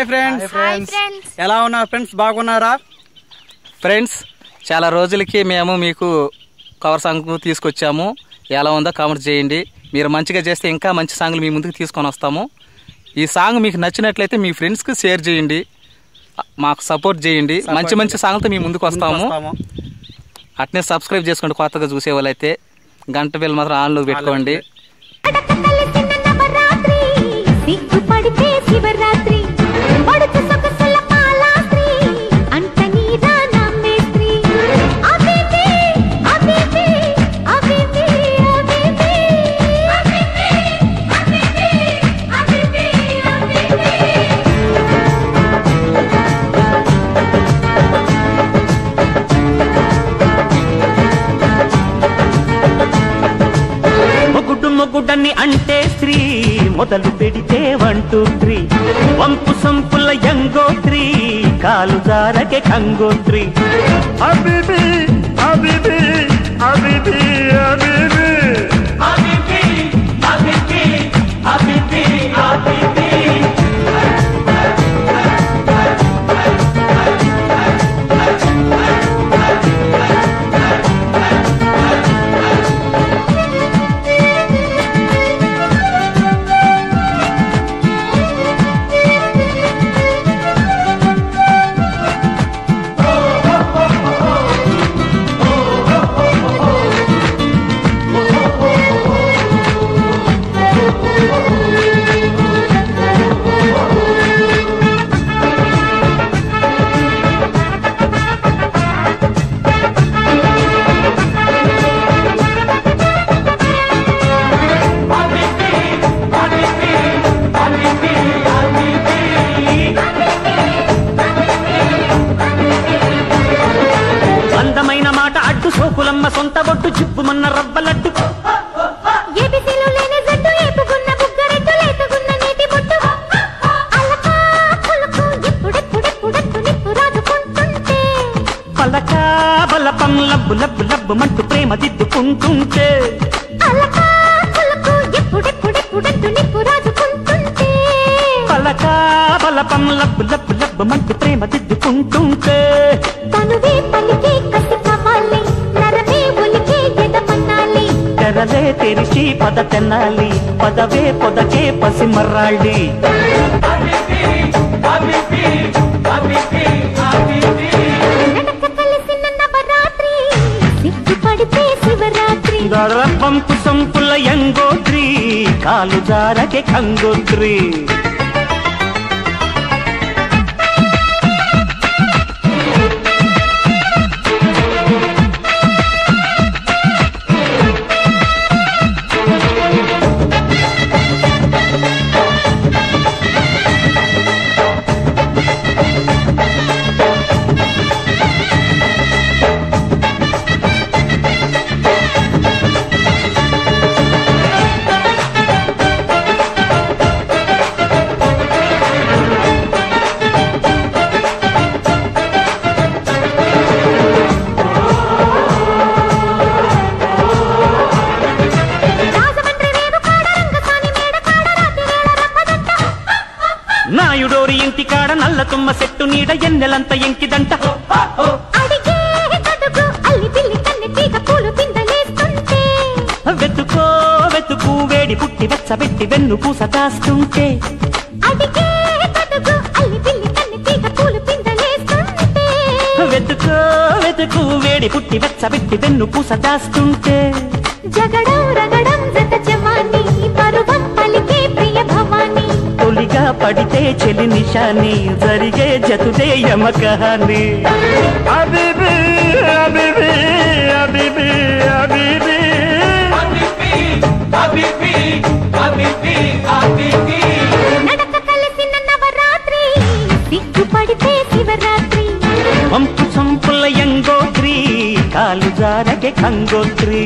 Hi friends ఎలా ఉన్నారు friends? బాగున్నారా ఫ్రెండ్స్? చాలా రోజులకి మేము మీకు కవర్ సాంగ్ తీసుకొచ్చాము. ఎలా ఉందో కామెంట్ చేయండి. మీరు మంచిగా చేస్తే ఇంకా మంచి సాంగ్లు మీ ముందుకు తీసుకొని వస్తాము. ఈ సాంగ్ మీకు నచ్చినట్లయితే మీ ఫ్రెండ్స్కి షేర్ చేయండి, మాకు సపోర్ట్ చేయండి. మంచి మంచి సాంగ్లతో మీ ముందుకు వస్తాము. అట్నే సబ్స్క్రైబ్ చేసుకోండి. కొత్తగా చూసే వాళ్ళైతే గంట బిల్ మాత్రం ఆన్లో పెట్టుకోండి. మొగుడని అంటే స్త్రీ మొదలు పెడితే 1 2 3 వంపు సంపుల యంగోత్రి కాలు జారకే కంగోత్రి అబిబి అబిబి అబిబి అబిబి అబిబి అబిబి అబిబి అబిబి సోకులమ్మ సొంత బొట్టు చిప్పుమన్న రవ్వలట్టు పలకా బలపం లబ్బు లబ్బు లబ్బు మంటూ ప్రేమ దిద్దుకుంటుంటే పలకా బలపం లబ్బు లబ్బు లబ్బు మంటూ ప్రేమ దిద్దుకుంటుంటే తెరలే తెరిచి పద తెన్నాలి పదవే పొదకే పసిమర్రాళ్ళి వంపు సంపుల యంగోత్రి కాలు జారకే కంగోత్రి నాయుడోరి ఇంటి కాడ నల్ల తుమ్మ చెట్టు నీడ ఎన్నెలంత ఎంకిదంట వెతుకో వెతుకు వేడి పుట్టి వెచ్చబెట్టి వెన్ను పూస దాస్తుంటే వెతుకో వెతుకు వేడి పుట్టి వెచ్చబెట్టి వెన్ను పూస దాస్తుంటే జగడం రగడం జత జమాని పరువం పలికే ప్రియ భవాని తొలిగా పడితే చెలి నిశాని జరిగే జతుదే యమకహాని అబిబి అబిబి అబిబి అబిబి అబిబి అబిబి అబిబి నడక కలిసిన నవరాత్రి సిగ్గు పడితే శివరాత్రి వంపు సంపుల యంగోత్రి కాలు జారకే కంగోత్రి